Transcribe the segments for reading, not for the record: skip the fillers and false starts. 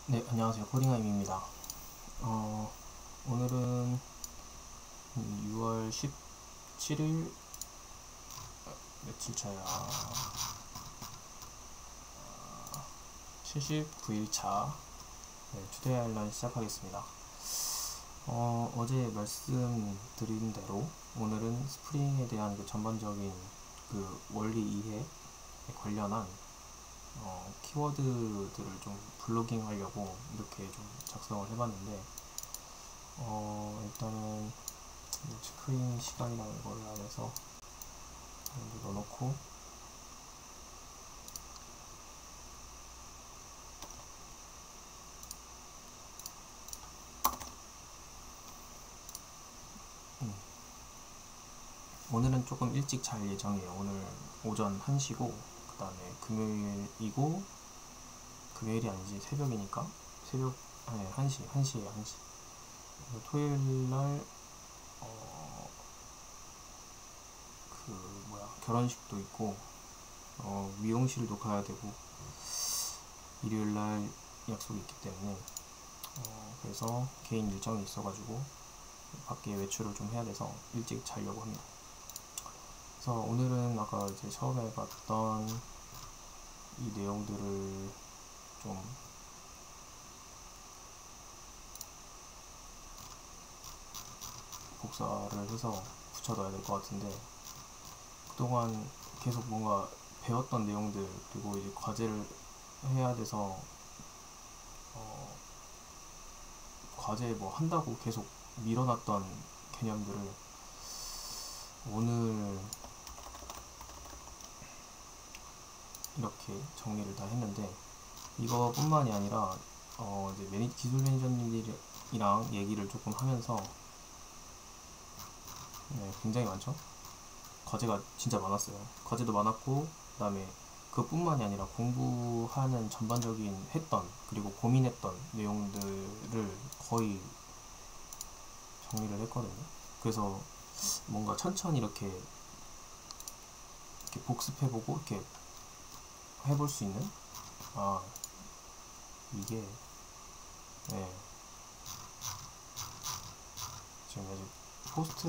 네, 안녕하세요. 코딩아임입니다. 오늘은 6월 17일, 며칠 차야? 79일 차, 네, 투데이 아일랜드 시작하겠습니다. 어제 말씀드린 대로 오늘은 스프링에 대한 그 전반적인 그 원리 이해에 관련한 키워드들을 좀 블로깅 하려고 이렇게 좀 작성을 해봤는데, 일단은 스크린 시간이라는 걸 안에서 먼저 넣어놓고, 오늘은 조금 일찍 잘 예정이에요. 오늘 오전 1시고 그 다음에 금요일이고, 금요일이 아니지 새벽이니까 새벽, 네, 1시에요. 1시. 토요일날 결혼식도 있고, 미용실도 가야 되고, 일요일날 약속이 있기 때문에, 그래서 개인 일정이 있어가지고 밖에 외출을 좀 해야 돼서 일찍 자려고 합니다. 그래서 오늘은 아까 이제 처음에 봤던 이 내용들을 좀 복사를 해서 붙여놔야 될 것 같은데, 그동안 계속 뭔가 배웠던 내용들, 그리고 이제 과제를 해야 돼서 과제 뭐 한다고 계속 밀어놨던 개념들을 오늘 이렇게 정리를 다 했는데, 이거뿐만이 아니라 이제 기술 매니저님들이랑 얘기를 조금 하면서, 네, 굉장히 많죠. 과제가 진짜 많았어요. 과제도 많았고, 그 다음에 그것뿐만이 아니라 공부하는 전반적인 했던, 그리고 고민했던 내용들을 거의 정리를 했거든요. 그래서 뭔가 천천히 이렇게 복습해보고 이렇게 해볼 수 있는, 이게, 네, 지금 아직 포스트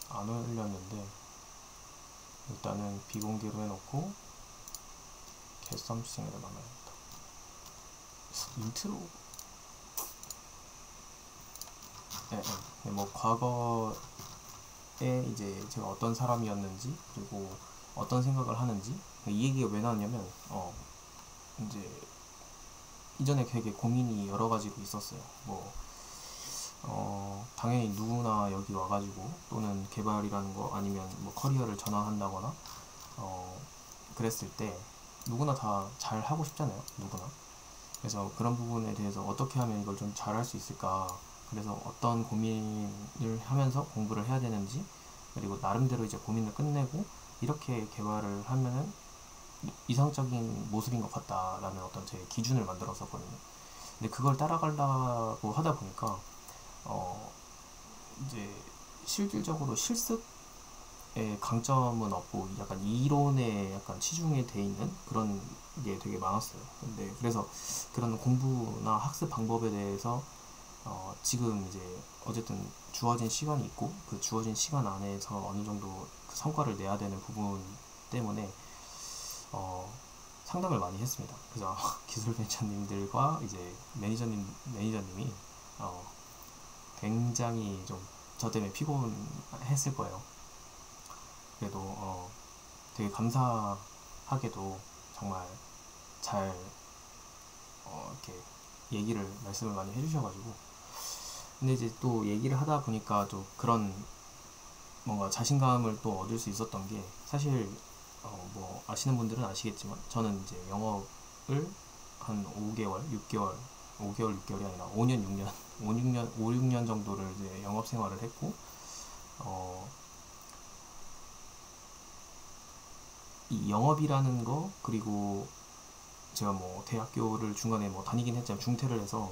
안 올렸는데 일단은 비공개로 해놓고 get something을 만듭니다. 인트로, 뭐 과거에 이제 제가 어떤 사람이었는지, 그리고 어떤 생각을 하는지, 이 얘기가 왜 나왔냐면, 이제 이전에 되게 고민이 여러 가지로 있었어요. 당연히 누구나 여기 와가지고, 또는 개발이라는 거 아니면 뭐 커리어를 전환한다거나 그랬을 때 누구나 다 잘 하고 싶잖아요. 누구나. 그래서 그런 부분에 대해서 어떻게 하면 이걸 좀 잘할 수 있을까, 그래서 어떤 고민을 하면서 공부를 해야 되는지, 그리고 나름대로 이제 고민을 끝내고 이렇게 개발을 하면은 이상적인 모습인 것 같다라는 어떤 제 기준을 만들었었거든요. 근데 그걸 따라가려고 하다 보니까 이제 실질적으로 실습의 강점은 없고, 약간 이론에 약간 치중이 돼 있는 그런 게 되게 많았어요. 근데 그래서 그런 공부나 학습 방법에 대해서 지금 이제 어쨌든 주어진 시간이 있고, 그 주어진 시간 안에서 어느 정도 그 성과를 내야 되는 부분 때문에 상담을 많이 했습니다. 그래서 기술 벤처님들과 이제 매니저님이 굉장히 좀 저 때문에 피곤했을 거예요. 그래도 되게 감사하게도 정말 잘 이렇게 말씀을 많이 해주셔가지고, 근데 이제 또 얘기를 하다 보니까 또 그런 뭔가 자신감을 또 얻을 수 있었던 게, 사실 뭐 아시는 분들은 아시겠지만 저는 이제 영업을 한 5개월, 6개월, 5개월, 6개월이 아니라 5년, 6년, 5, 6년 정도를 이제 영업 생활을 했고, 이 영업이라는 거, 그리고 제가 뭐 대학교를 중간에 뭐 다니긴 했지만 중퇴를 해서,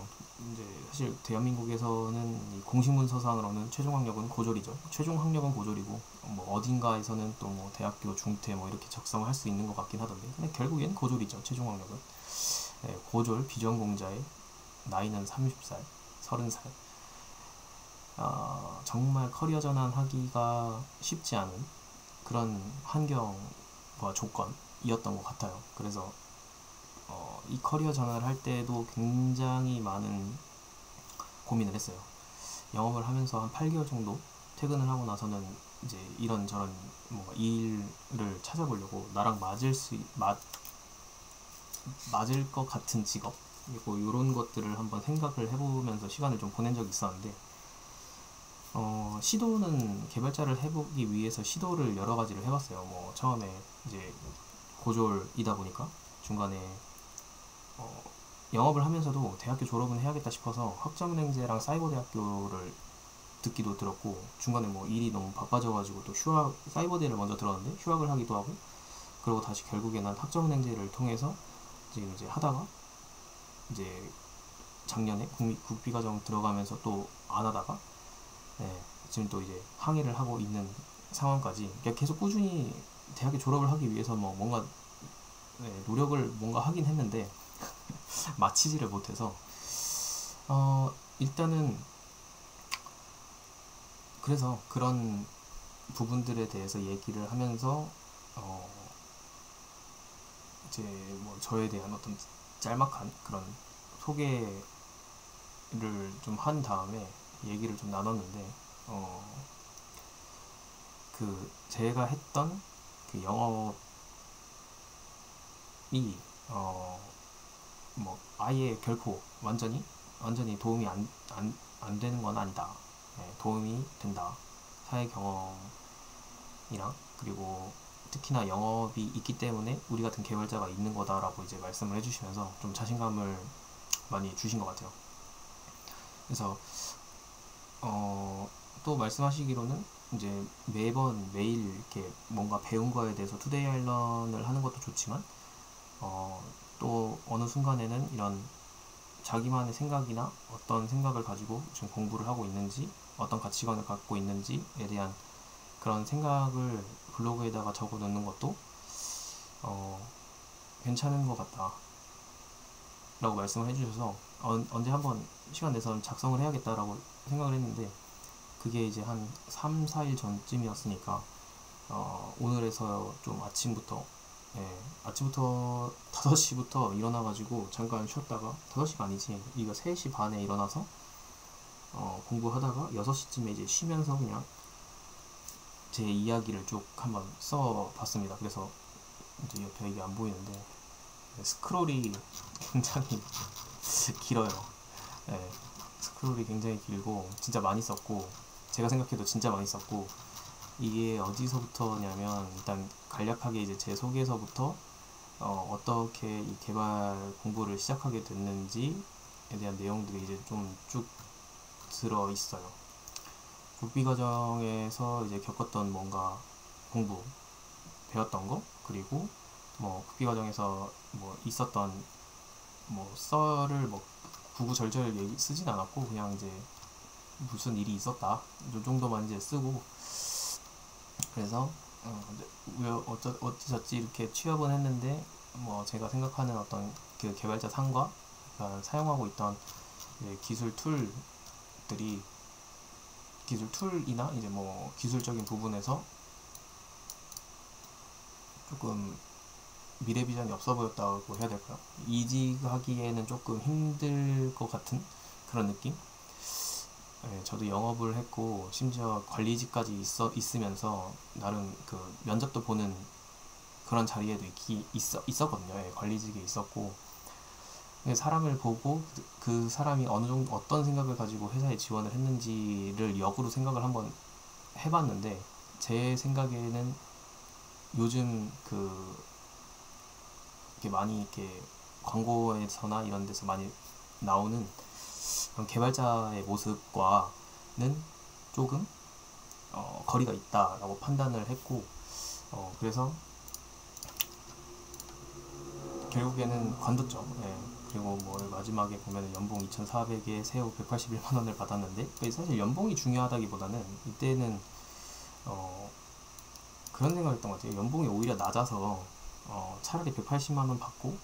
이제 사실 대한민국에서는 이 공식문서상으로는 최종 학력은 고졸이죠. 최종 학력은 고졸이고, 뭐 어딘가에서는 또 뭐 대학교 중퇴 뭐 이렇게 작성을 할 수 있는 것 같긴 하던데, 근데 결국엔 고졸이죠. 최종 학력은. 네, 고졸 비전공자의 나이는 30살, 30살. 정말 커리어 전환하기가 쉽지 않은 그런 환경과 조건이었던 것 같아요. 그래서 이 커리어 전환을 할 때도 굉장히 많은 고민을 했어요. 영업을 하면서 한 8개월 정도 퇴근을 하고 나서는 이제 이런저런 뭔가 일을 찾아보려고 나랑 맞을 것 같은 직업 그리고 이런 것들을 한번 생각을 해보면서 시간을 좀 보낸 적이 있었는데 시도는 개발자를 해보기 위해서 시도를 여러 가지를 해봤어요. 뭐 처음에 이제 고졸이다 보니까 중간에 영업을 하면서도 대학교 졸업은 해야겠다 싶어서 학점은행제랑 사이버대학교를 듣기도 들었고 중간에 뭐 일이 너무 바빠져가지고 또 사이버대를 먼저 들었는데 휴학을 하기도 하고 그리고 다시 결국에 난 학점은행제를 통해서 지금 이제 하다가 이제 작년에 국비과정 들어가면서 또 안 하다가 지금 또 이제 항해를 하고 있는 상황까지 계속 꾸준히 대학에 졸업을 하기 위해서 뭐 뭔가 노력을 뭔가 하긴 했는데 마치지를 못해서 일단은 그래서 그런 부분들에 대해서 얘기를 하면서 이제 뭐 저에 대한 어떤 짤막한 그런 소개를 좀 한 다음에 얘기를 좀 나눴는데 그 제가 했던 그 영업이 뭐 아예 결코 완전히 도움이 안 되는 건 아니다. 도움이 된다. 사회 경험이랑 그리고 특히나 영업이 있기 때문에 우리 같은 개발자가 있는 거다라고 이제 말씀을 해주시면서 좀 자신감을 많이 주신 것 같아요. 그래서 또 말씀하시기로는 이제 매일 이렇게 뭔가 배운 거에 대해서 투데이 아일런을 하는 것도 좋지만 또 어느 순간에는 이런 자기만의 생각이나 어떤 생각을 가지고 지금 공부를 하고 있는지 어떤 가치관을 갖고 있는지에 대한 그런 생각을 블로그에다가 적어 놓는 것도 괜찮은 것 같다 라고 말씀을 해주셔서 언제 한번 시간 내서 작성을 해야겠다라고 생각을 했는데 그게 이제 한 3, 4일 전쯤이었으니까 오늘에서 좀 아침부터 5시부터 일어나가지고 잠깐 쉬었다가 5시가 아니지 이거 3시 반에 일어나서 공부하다가 6시쯤에 이제 쉬면서 그냥 제 이야기를 쭉 한번 써봤습니다. 그래서 이제 옆에 이게 안 보이는데 스크롤이 굉장히 길어요. 스크롤이 굉장히 길고 진짜 많이 썼고 제가 생각해도 진짜 많이 썼고 이게 어디서부터냐면 일단 간략하게 이제 제 소개서부터 어떻게 이 개발 공부를 시작하게 됐는지에 대한 내용들이 이제 좀 쭉 들어 있어요. 국비 과정에서 이제 겪었던 뭔가 공부 배웠던 거 그리고 뭐 국비 과정에서 뭐 있었던 뭐 썰을 뭐 구구절절 쓰진 않았고 그냥 이제 무슨 일이 있었다 이 정도만 이제 쓰고 그래서 어찌저찌 이렇게 취업은 했는데 뭐 제가 생각하는 어떤 그 개발자 상과 그러니까 사용하고 있던 기술 툴이나 이제 뭐 기술적인 부분에서 조금 미래 비전이 없어 보였다고 해야 될까요? 이직하기에는 조금 힘들 것 같은 그런 느낌? 저도 영업을 했고 심지어 관리직까지 있으면서 나름 그 면접도 보는 그런 자리에도 있었거든요. 관리직에 있었고 사람을 보고 그 사람이 어느 정도 어떤 생각을 가지고 회사에 지원을 했는지를 역으로 생각을 한번 해봤는데 제 생각에는 요즘 이렇게 많이 이렇게 광고에서나 이런 데서 많이 나오는 그런 개발자의 모습과는 조금 거리가 있다라고 판단을 했고 그래서 결국에는 관뒀죠. 그리고 뭐 마지막에 보면 연봉 2,400에 세후 181만 원을 받았는데 사실 연봉이 중요하다기보다는 이때는 그런 생각을 했던 것 같아요. 연봉이 오히려 낮아서 차라리 180만 원 받고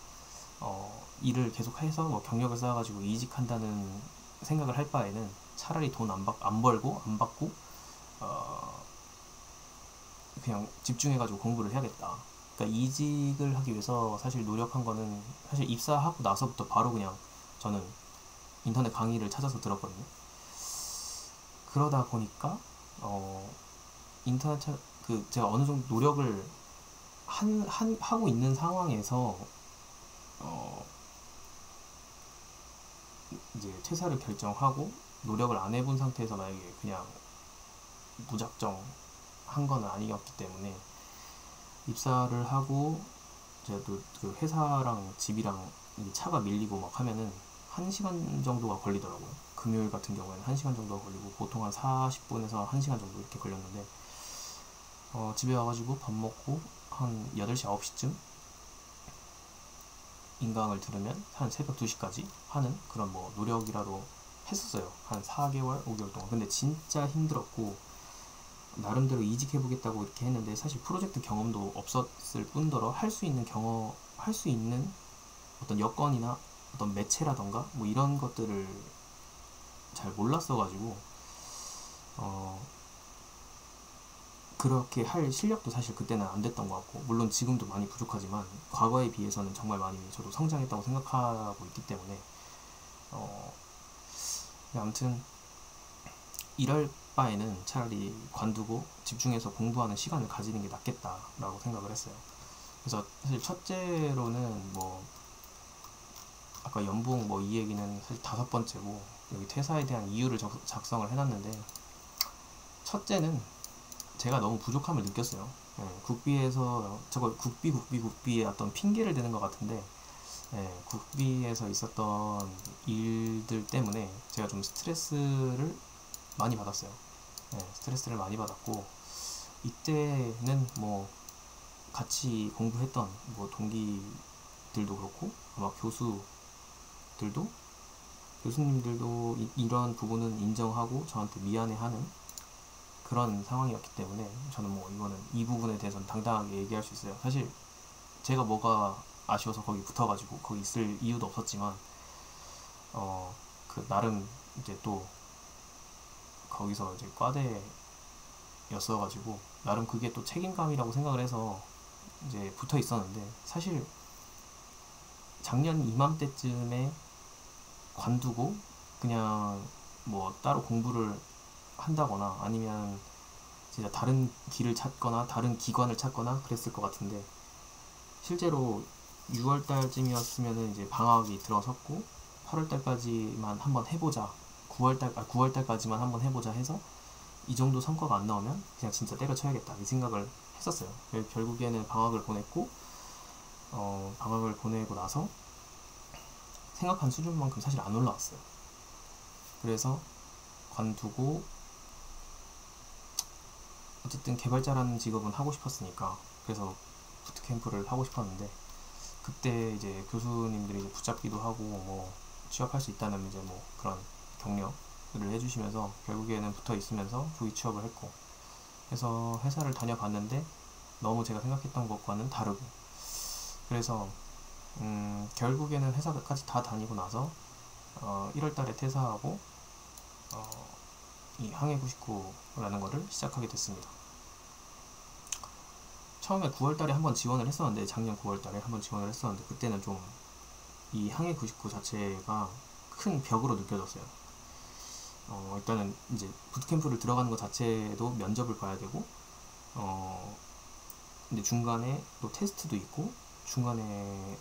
일을 계속해서 뭐 경력을 쌓아가지고 이직한다는 생각을 할 바에는 차라리 돈 안 벌고 안 받고 그냥 집중해가지고 공부를 해야겠다. 그러니까 이직을 하기 위해서 사실 노력한 거는 사실 입사하고 나서부터 바로 그냥 저는 인터넷 강의를 찾아서 들었거든요. 그러다 보니까 인터넷 제가 어느 정도 노력을 하고 있는 상황에서 이제 퇴사를 결정하고 노력을 안 해본 상태에서 만약에 그냥 무작정 한 건 아니었기 때문에 입사를 하고 제가 또 그 회사랑 집이랑 차가 밀리고 막 하면은 1시간 정도가 걸리더라고요. 금요일 같은 경우에는 1시간 정도가 걸리고 보통 한 40분에서 1시간 정도 이렇게 걸렸는데 집에 와가지고 밥 먹고 한 8시, 9시쯤 인강을 들으면 한 새벽 2시까지 하는 그런 뭐 노력이라도 했었어요. 한 4개월, 5개월 동안. 근데 진짜 힘들었고 나름대로 이직해보겠다고 이렇게 했는데 사실 프로젝트 경험도 없었을 뿐더러 할 수 있는 어떤 여건이나 어떤 매체라던가 뭐 이런 것들을 잘 몰랐어가지고 그렇게 할 실력도 사실 그때는 안 됐던 것 같고, 물론 지금도 많이 부족하지만 과거에 비해서는 정말 많이 저도 성장했다고 생각하고 있기 때문에 아무튼 이럴 바에는 차라리 관두고 집중해서 공부하는 시간을 가지는 게 낫겠다라고 생각을 했어요. 그래서 사실 첫째로는 뭐 아까 연봉 뭐 이 얘기는 사실 5번째고 여기 퇴사에 대한 이유를 작성을 해놨는데, 첫째는 제가 너무 부족함을 느꼈어요. 국비에서 저거 국비의 어떤 핑계를 대는 것 같은데, 국비에서 있었던 일들 때문에 제가 좀 스트레스를 많이 받았어요. 스트레스를 많이 받았고, 이때는 뭐 같이 공부했던 뭐 동기들도 그렇고 아마 교수님들도 이런 부분은 인정하고 저한테 미안해하는 그런 상황이었기 때문에 저는 뭐 이거는 이 부분에 대해서는 당당하게 얘기할 수 있어요. 사실 제가 뭐가 아쉬워서 거기 붙어가지고 거기 있을 이유도 없었지만 그 나름 이제 또 거기서 이제 과대였어가지고 나름 그게 또 책임감이라고 생각을 해서 이제 붙어 있었는데, 사실 작년 이맘때쯤에 관두고 그냥 뭐 따로 공부를 한다거나 아니면 진짜 다른 길을 찾거나 다른 기관을 찾거나 그랬을 것 같은데, 실제로 6월달쯤이었으면은 이제 방학이 들어섰고 8월달까지만 한번 해보자, 9월달까지만 한번 해보자 해서 이 정도 성과가 안 나오면 그냥 진짜 때려쳐야겠다 이 생각을 했었어요. 결국에는 방학을 보냈고 방학을 보내고 나서 생각한 수준만큼 사실 안 올라왔어요. 그래서 관두고 어쨌든 개발자라는 직업은 하고 싶었으니까 그래서 부트캠프를 하고 싶었는데, 그때 이제 교수님들이 이제 붙잡기도 하고 뭐 취업할 수 있다는 이제 뭐 그런 격려를 해주시면서 결국에는 붙어 있으면서 조기 취업을 했고 해서 회사를 다녀봤는데 너무 제가 생각했던 것과는 다르고, 그래서 결국에는 회사까지 다 다니고 나서 1월달에 퇴사하고 이 항해 99라는 거를 시작하게 됐습니다. 처음에 9월달에 한번 지원을 했었는데, 작년 9월달에 한번 지원을 했었는데 그때는 좀 이 항해 99 자체가 큰 벽으로 느껴졌어요. 일단은 이제 부트캠프를 들어가는 것 자체도 면접을 봐야 되고 근데 중간에 또 테스트도 있고 중간에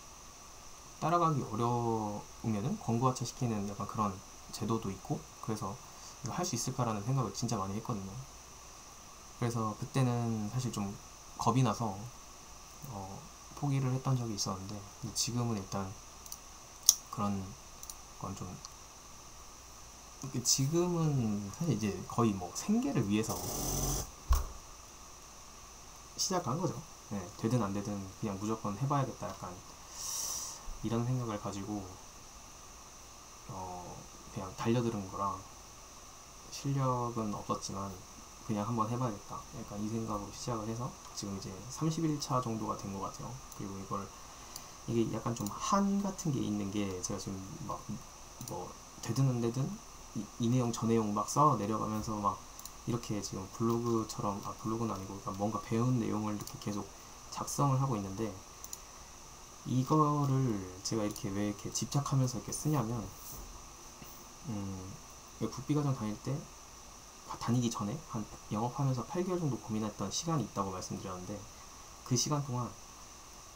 따라가기 어려우면은 권고하차 시키는 약간 그런 제도도 있고, 그래서 이거 할 수 있을까라는 생각을 진짜 많이 했거든요. 그래서 그때는 사실 좀 겁이 나서 포기를 했던 적이 있었는데, 지금은 일단 그런 건 좀 지금은 사실 이제 거의 뭐 생계를 위해서 시작한 거죠. 되든 안 되든 그냥 무조건 해봐야겠다 약간 이런 생각을 가지고 그냥 달려드는 거랑, 실력은 없었지만 그냥 한번 해봐야겠다 약간 이 생각으로 시작을 해서 지금 이제 31차 정도가 된 것 같아요. 그리고 이걸 이게 약간 좀 한 같은 게 있는 게, 제가 지금 막 뭐 되든 되든 이 내용 저 내용 막 써 내려가면서 막 이렇게 지금 블로그처럼, 블로그는 아니고 그러니까 뭔가 배운 내용을 이렇게 계속 작성을 하고 있는데, 이거를 제가 이렇게 왜 이렇게 집착하면서 이렇게 쓰냐면, 국비과정 다닐 때, 다니기 전에 한 영업하면서 8개월 정도 고민했던 시간이 있다고 말씀드렸는데, 그 시간 동안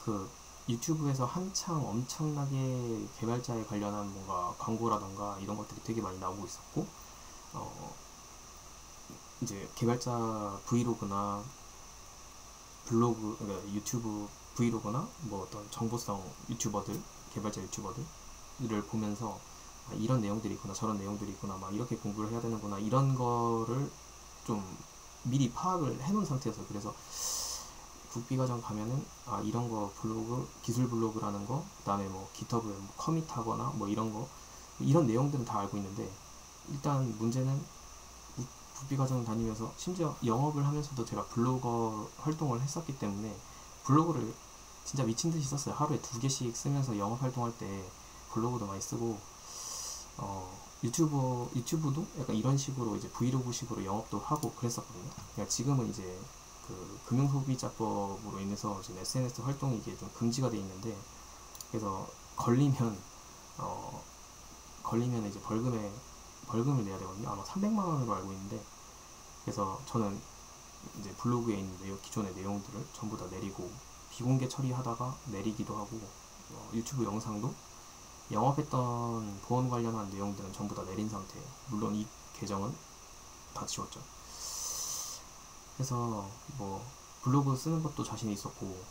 그 유튜브에서 한창 엄청나게 개발자에 관련한 뭔가 광고라던가 이런 것들이 되게 많이 나오고 있었고, 이제 개발자 브이로그나 블로그, 그러니까 유튜브 브이로그나 뭐 어떤 정보성 유튜버들, 개발자 유튜버들을 보면서 이런 내용들이 있구나, 저런 내용들이 있구나, 막 이렇게 공부를 해야 되는구나, 이런 거를 좀 미리 파악을 해놓은 상태여서, 그래서 국비과정 가면은 이런 거 블로그, 기술 블로그라는 거, 그 다음에 뭐 깃허브에 뭐 커밋하거나 뭐 이런 거, 이런 내용들은 다 알고 있는데, 일단 문제는 국비과정 다니면서 심지어 영업을 하면서도 제가 블로거 활동을 했었기 때문에 블로그를 진짜 미친 듯이 썼어요. 하루에 2개씩 쓰면서 영업 활동할 때 블로그도 많이 쓰고, 유튜브도 약간 이런 식으로 이제 브이로그 식으로 영업도 하고 그랬었거든요. 그러니까 지금은 이제 그 금융소비자법으로 인해서 지금 SNS 활동이 이게 좀 금지가 돼 있는데, 그래서 걸리면 이제 벌금을 내야 되거든요. 아마 300만 원으로 알고 있는데, 그래서 저는 이제 블로그에 있는 기존의 내용들을 전부 다 내리고, 비공개 처리하다가 내리기도 하고, 유튜브 영상도 영업했던 보험 관련한 내용들은 전부 다 내린 상태예요. 물론 이 계정은 다 지웠죠. 그래서 뭐 블로그 쓰는 것도 자신이 있었고,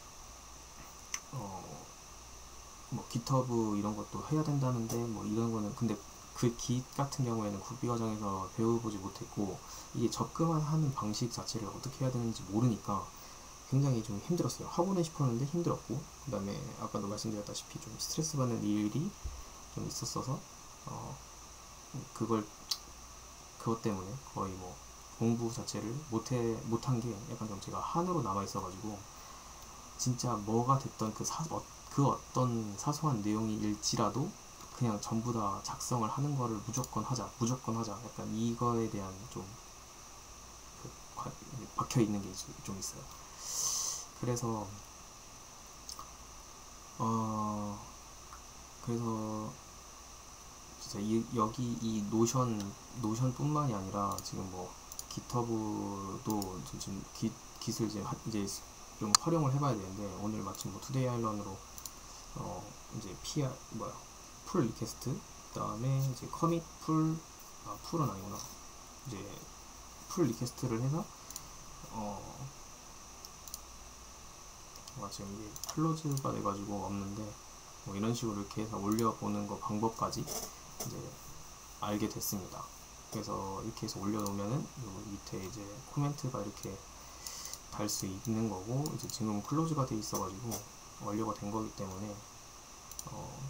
뭐 깃허브 이런 것도 해야 된다는데, 뭐 이런 거는 근데 그 깃 같은 경우에는 국비과정에서 배워보지 못했고, 이게 접근하는 방식 자체를 어떻게 해야 되는지 모르니까 굉장히 좀 힘들었어요. 하고는 싶었는데 힘들었고, 그 다음에 아까도 말씀드렸다시피 좀 스트레스 받는 일이 좀 있었어서, 그것 때문에 거의 뭐 공부 자체를 못한 게 약간 좀 제가 한으로 남아있어가지고, 진짜 뭐가 됐던 그 어떤 사소한 내용일지라도 그냥 전부 다 작성을 하는 거를 무조건 하자, 약간 이거에 대한 좀 박혀 있는 게 좀 있어요. 그래서 진짜 여기 이 노션뿐만이 아니라 지금 뭐 깃허브도 지금 깃을 이제 좀 활용을 해봐야 되는데, 오늘 마침 뭐 투데이 아일런으로 이제 풀 리퀘스트, 그 다음에 이제 커밋 풀은 아니구나, 이제 풀 리퀘스트를 해서 지금 이게 클로즈가 돼가지고 없는데, 뭐 이런 식으로 이렇게 해서 올려보는 거 방법까지 이제 알게 됐습니다. 그래서 이렇게 해서 올려놓으면은 밑에 이제 코멘트가 이렇게 달 수 있는 거고, 이제 지금 클로즈가 돼 있어가지고 완료가 된 거기 때문에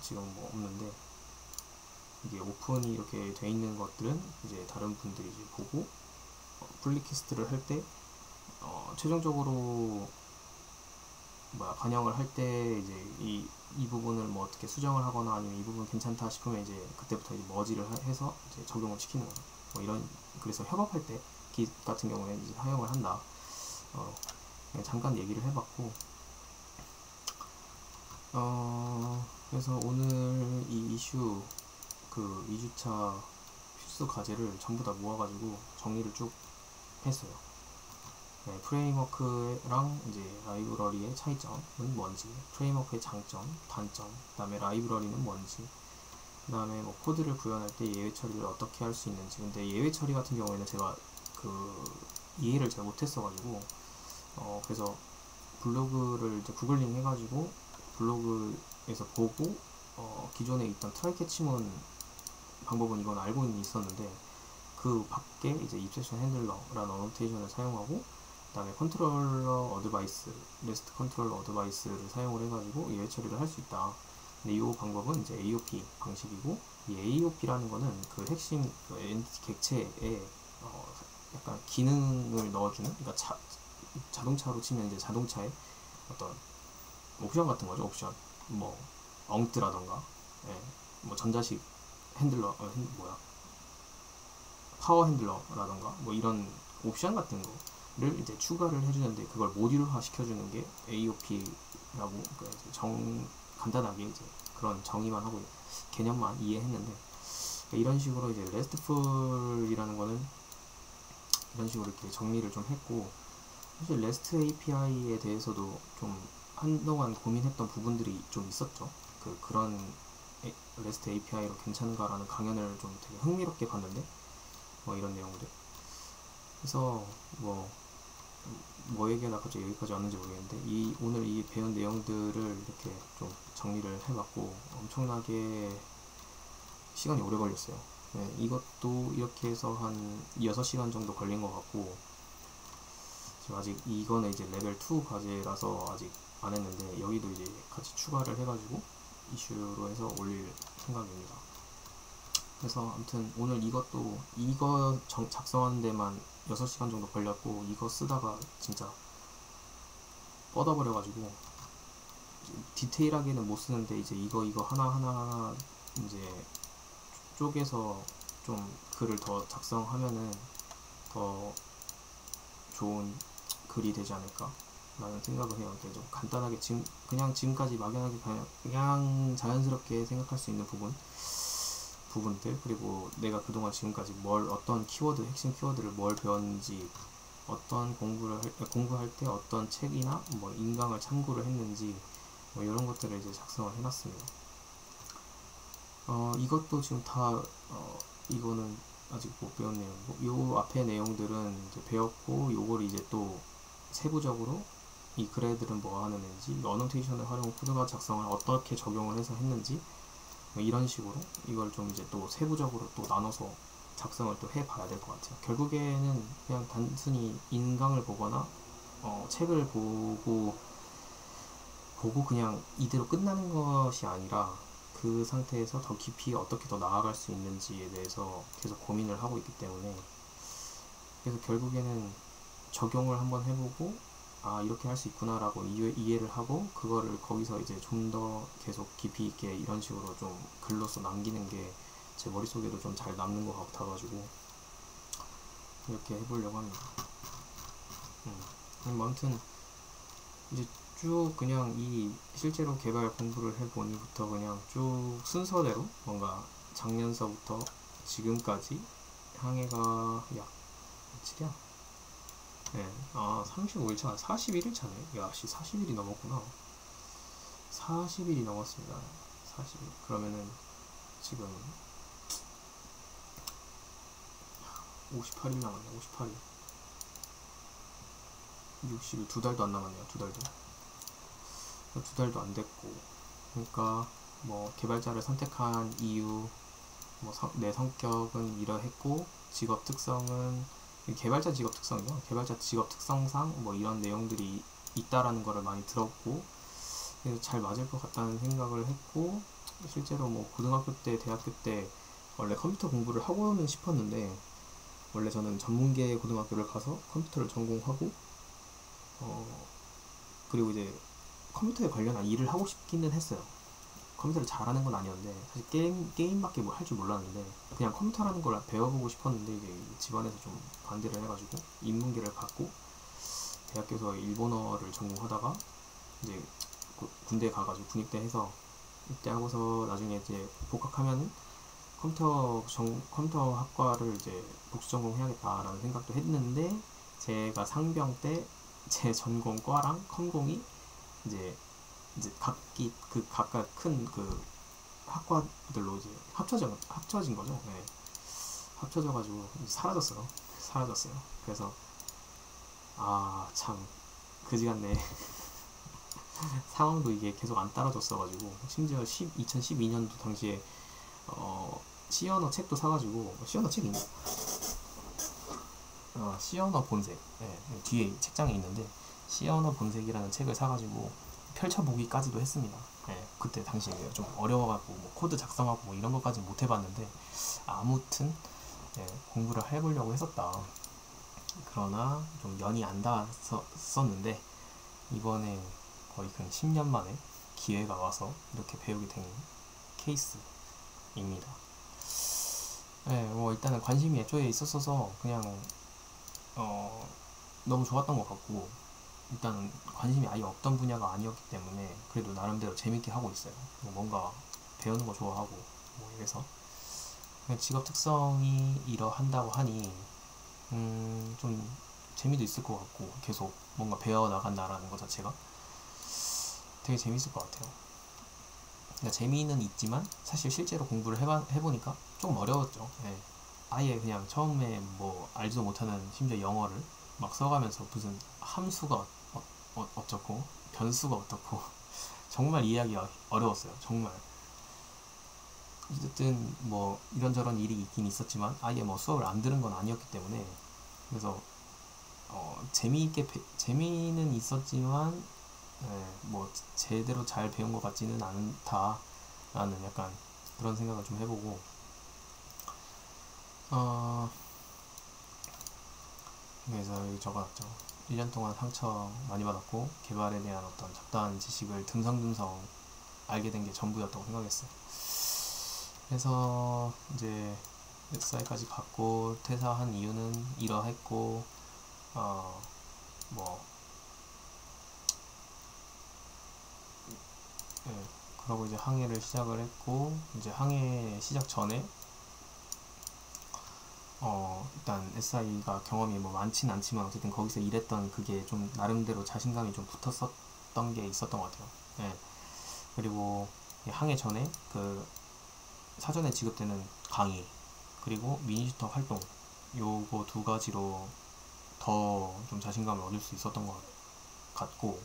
지금 뭐 없는데, 이게 오픈이 이렇게 돼 있는 것들은 이제 다른 분들이 이제 보고 풀리퀘스트를 할 때 최종적으로 반영을 할 때 이제 이 부분을 뭐 어떻게 수정을 하거나 아니면 이 부분 괜찮다 싶으면 이제 그때부터 이제 머지를 해서 이제 적용을 시키는 거죠. 뭐 이런, 그래서 협업할 때 깃 같은 경우에는 이제 사용을 한다. 잠깐 얘기를 해봤고, 그래서 오늘 이 이슈 그 2주차 필수 과제를 전부 다 모아가지고 정리를 쭉 했어요. 네, 프레임워크랑 이제 라이브러리의 차이점은 뭔지, 프레임워크의 장점, 단점, 그 다음에 라이브러리는 뭔지, 그 다음에 뭐 코드를 구현할 때 예외 처리를 어떻게 할 수 있는지. 근데 예외 처리 같은 경우에는 제가 이해를 잘 못했어가지고, 그래서 블로그를 이제 구글링 해가지고 블로그에서 보고, 기존에 있던 트라이 캐치문 방법은 이건 알고는 있었는데, 그 밖에 이제 입세션 핸들러라는 어노테이션을 사용하고, 그 다음에 컨트롤러 어드바이스, 레스트 컨트롤러 어드바이스를 사용을 해가지고 예외 처리를 할 수 있다. 근데 이 방법은 이제 AOP 방식이고, 이 AOP라는 거는 그 핵심 엔티티 객체에 약간 기능을 넣어주는, 그러니까 자동차로 치면 이제 자동차에 어떤 옵션 같은 거죠, 옵션. 뭐 엉뜨라던가, 예, 뭐 전자식 핸들러, 파워 핸들러라던가 뭐 이런 옵션 같은 거를 이제 추가를 해주는데, 그걸 모듈화 시켜주는 게 AOP라고, 간단하게 이제 그런 정의만 하고 개념만 이해했는데, 이런 식으로 이제 RESTful이라는 거는 이런 식으로 이렇게 정리를 좀 했고, 사실 REST API에 대해서도 좀 한동안 고민했던 부분들이 좀 있었죠. 그런 REST API로 괜찮은가라는 강연을 좀 되게 흥미롭게 봤는데, 뭐 이런 내용들. 그래서 뭐 얘기하다 갑자기 여기까지 왔는지 모르겠는데, 오늘 이 배운 내용들을 이렇게 좀 정리를 해봤고, 엄청나게 시간이 오래 걸렸어요. 네, 이것도 이렇게 해서 한 6시간 정도 걸린 것 같고, 지금 아직 이거는 이제 레벨 2 과제라서 아직 안 했는데, 여기도 이제 같이 추가를 해가지고 이슈로 해서 올릴 생각입니다. 그래서 아무튼 오늘 이거 작성하는 데만 6시간 정도 걸렸고, 이거 쓰다가 진짜 뻗어버려가지고 디테일하게는 못 쓰는데, 이제 이거 하나 이제 쪼개서 좀 글을 더 작성하면은 더 좋은 글이 되지 않을까 라는 생각을 해요. 좀 간단하게 그냥 지금까지 막연하게 그냥 자연스럽게 생각할 수 있는 부분들, 그리고 내가 그동안 지금까지 어떤 핵심 키워드를 뭘 배웠는지, 어떤 공부할 때 어떤 책이나 뭐 인강을 참고를 했는지, 뭐 이런 것들을 이제 작성을 해놨습니다. 이것도 지금 이거는 아직 못 배운 내용이고, 요 앞에 내용들은 이제 배웠고, 요걸 이제 또 세부적으로 이 글애들은 뭐 하는 애인지, 어노테이션을 활용 코드가 작성을 어떻게 적용을 해서 했는지, 뭐 이런 식으로 이걸 좀 이제 또 세부적으로 또 나눠서 작성을 또 해봐야 될 것 같아요. 결국에는 그냥 단순히 인강을 보거나 책을 보고 그냥 이대로 끝나는 것이 아니라, 그 상태에서 더 깊이 어떻게 더 나아갈 수 있는지에 대해서 계속 고민을 하고 있기 때문에, 그래서 결국에는 적용을 한번 해보고, 이렇게 할 수 있구나 라고 이해를 하고, 그거를 거기서 이제 좀 더 계속 깊이 있게 이런 식으로 좀 글로써 남기는 게 제 머릿속에도 좀 잘 남는 것 같아가지고 이렇게 해보려고 합니다. 아무튼 이제 쭉 그냥 실제로 개발 공부를 해보니부터 그냥 쭉 순서대로 뭔가 작년서부터 지금까지 한 해가 약 며칠이야? 네, 35일차, 41일차네. 야, 40일이 넘었구나. 40일이 넘었습니다. 40일. 그러면은 지금 58일 남았네. 58일. 60일, 2달도 안 남았네요. 2달도 안 됐고. 그러니까 뭐 개발자를 선택한 이유, 뭐 내 성격은 이러했고, 직업 특성은 개발자 직업 특성이요. 개발자 직업 특성상 뭐 이런 내용들이 있다라는 거를 많이 들었고, 그래서 잘 맞을 것 같다는 생각을 했고, 실제로 뭐 고등학교 때, 대학교 때 원래 컴퓨터 공부를 하고는 싶었는데, 원래 저는 전문계 고등학교를 가서 컴퓨터를 전공하고, 그리고 이제 컴퓨터에 관련한 일을 하고 싶기는 했어요. 컴퓨터를 잘하는 건 아니었는데, 사실 게임밖에 할 줄 몰랐는데, 그냥 컴퓨터라는 걸 배워보고 싶었는데, 이제 집안에서 좀 반대를 해가지고 인문계를 갔고, 대학교에서 일본어를 전공하다가 이제 군대 가가지고 군입대 해서 입대 하고서 나중에 이제 복학하면은 컴퓨터 학과를 이제 복수 전공해야겠다라는 생각도 했는데, 제가 상병 때 제 전공과랑 컴공이 이제 각각 큰 학과들로 이제 합쳐진 거죠. 네. 합쳐져가지고 사라졌어요. 그래서 참 그지 같네. 상황도 이게 계속 안 따라줬어가지고, 심지어 2012년도 당시에 시언어 책도 사가지고, 시언어 책 있나? 시언어 본색, 네, 뒤에 책장에 있는데 시언어 본색이라는 책을 사가지고 펼쳐보기까지도 했습니다. 네, 그때 당시에 좀 어려워가지고 뭐 코드 작성하고 뭐 이런 것까지 못 해봤는데, 아무튼 공부를 해보려고 했었다. 그러나 좀 연이 안 닿았었는데, 이번에 거의 근 10년 만에 기회가 와서 이렇게 배우게 된 케이스입니다. 네, 뭐 일단은 관심이 애초에 있었어서 그냥 너무 좋았던 것 같고, 일단은 관심이 아예 없던 분야가 아니었기 때문에 그래도 나름대로 재밌게 하고 있어요. 뭔가 배우는 거 좋아하고 뭐 이래서 직업 특성이 이러한다고 하니 좀 재미도 있을 것 같고, 계속 뭔가 배워나간다라는 것 자체가 되게 재밌을 것 같아요. 그러니까 재미는 있지만 사실 실제로 공부를 해보니까 조금 어려웠죠. 네. 아예 그냥 처음에 뭐 알지도 못하는, 심지어 영어를 막 써가면서 무슨 함수가 어쩌고 변수가 어떻고 정말 이해하기가 어려웠어요. 정말. 어쨌든 뭐 이런저런 일이 있긴 있었지만 아예 뭐 수업을 안 들은 건 아니었기 때문에, 그래서 재미는 있었지만 뭐 제대로 잘 배운 것 같지는 않다라는 약간 그런 생각을 좀 해보고, 그래서 여기 적어놨죠. 1년 동안 상처 많이 받았고 개발에 대한 어떤 잡다한 지식을 듬성듬성 알게 된 게 전부였다고 생각했어요. 그래서 이제 SI까지 갔고 퇴사한 이유는 이러했고, 뭐 예, 그러고 이제 항해를 시작을 했고, 이제 항해 시작 전에 일단 SI가 경험이 뭐 많진 않지만 어쨌든 거기서 일했던 그게 좀 나름대로 자신감이 좀 붙었었던 게 있었던 것 같아요. 예. 그리고 항해 전에 그 사전에 지급되는 강의, 그리고 미니튜터 활동, 요거 두 가지로 더 좀 자신감을 얻을 수 있었던 것 같고,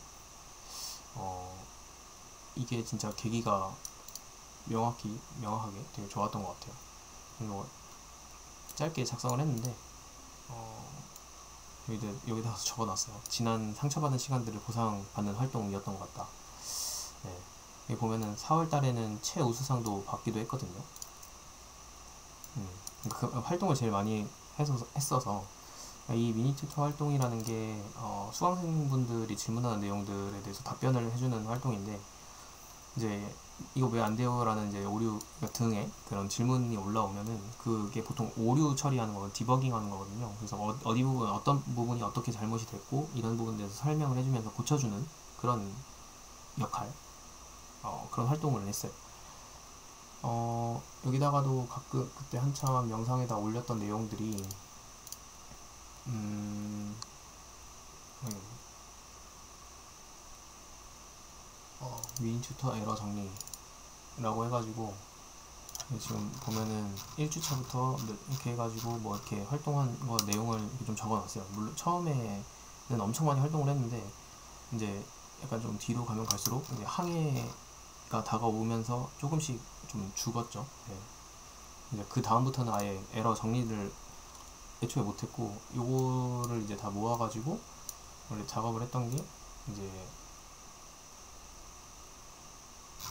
이게 진짜 계기가 명확하게 되게 좋았던 것 같아요. 그리고 짧게 작성을 했는데 여기다 적어놨어요. 지난 상처받은 시간들을 보상받는 활동이었던 것 같다. 네. 여기 보면은 4월 달에는 최우수상도 받기도 했거든요. 그 활동을 제일 많이 했어서 이 미니 튜터 활동이라는 게 수강생분들이 질문하는 내용들에 대해서 답변을 해주는 활동인데, 이제 이거 왜 안 돼요? 라는 이제 오류 등의 그런 질문이 올라오면은 그게 보통 오류 처리하는 거, 디버깅 하는 거거든요. 그래서 어떤 부분이 어떻게 잘못이 됐고 이런 부분에 대해서 설명을 해주면서 고쳐주는 그런 역할, 그런 활동을 했어요. 여기다가도 가끔 그때 한참 영상에다 올렸던 내용들이 미인 튜터 에러 정리라고 해가지고 지금 보면은 1주차부터 이렇게 해가지고 뭐 이렇게 활동한 거 내용을 이렇게 좀 적어놨어요. 물론 처음에는 엄청 많이 활동을 했는데 이제 약간 좀 뒤로 가면 갈수록 이제 항해가 다가오면서 조금씩 좀 죽었죠. 네. 이제 그 다음부터는 아예 에러 정리를 애초에 못했고, 요거를 이제 다 모아가지고 원래 작업을 했던 게 이제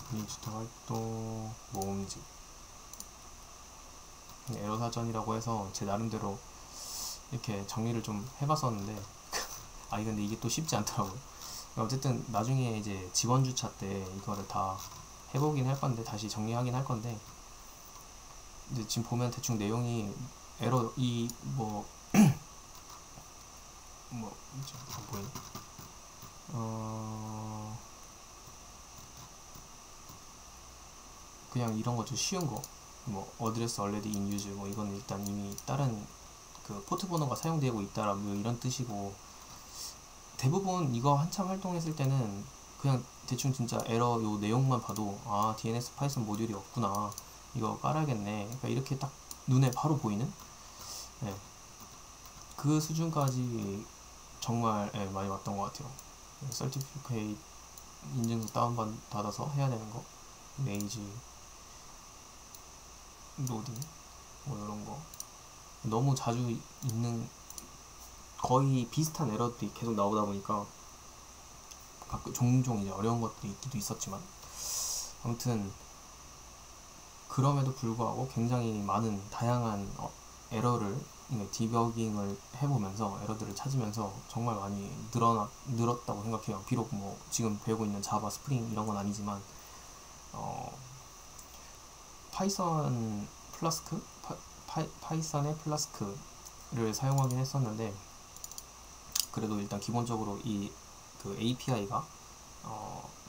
미니튜터 활동 모음집 에러 사전이라고 해서 제 나름대로 이렇게 정리를 좀 해봤었는데 근데 이게 또 쉽지 않더라고요. 어쨌든 나중에 이제 지원 주차 때 이거를 다 해보긴 할 건데, 다시 정리하긴 할 건데, 이제 지금 보면 대충 내용이 에러 그냥 이런 거 좀 쉬운 거, 뭐 어드레스 already in use, 뭐 이건 일단 이미 다른 그 포트 번호가 사용되고 있다라 뭐 이런 뜻이고, 대부분 이거 한참 활동했을 때는 그냥 대충 진짜 에러 요 내용만 봐도 DNS 파이썬 모듈이 없구나, 이거 깔아야겠네, 그러니까 이렇게 딱 눈에 바로 보이는, 네. 그 수준까지 정말 많이 왔던 것 같아요. 서티피케이트 인증서 다운받아서 해야 되는 거, 메이지 로딩 뭐 이런 거 너무 자주 있는, 거의 비슷한 에러들이 계속 나오다 보니까 가끔 종종 이제 어려운 것들이 있기도 있었지만, 아무튼 그럼에도 불구하고 굉장히 많은 다양한 에러를 디버깅을 해보면서 에러들을 찾으면서 정말 많이 늘었다고 생각해요. 비록 뭐 지금 배우고 있는 자바, 스프링 이런 건 아니지만 파이썬 플라스크, 파이썬의 플라스크를 사용하긴 했었는데 그래도 일단 기본적으로 이 그 API가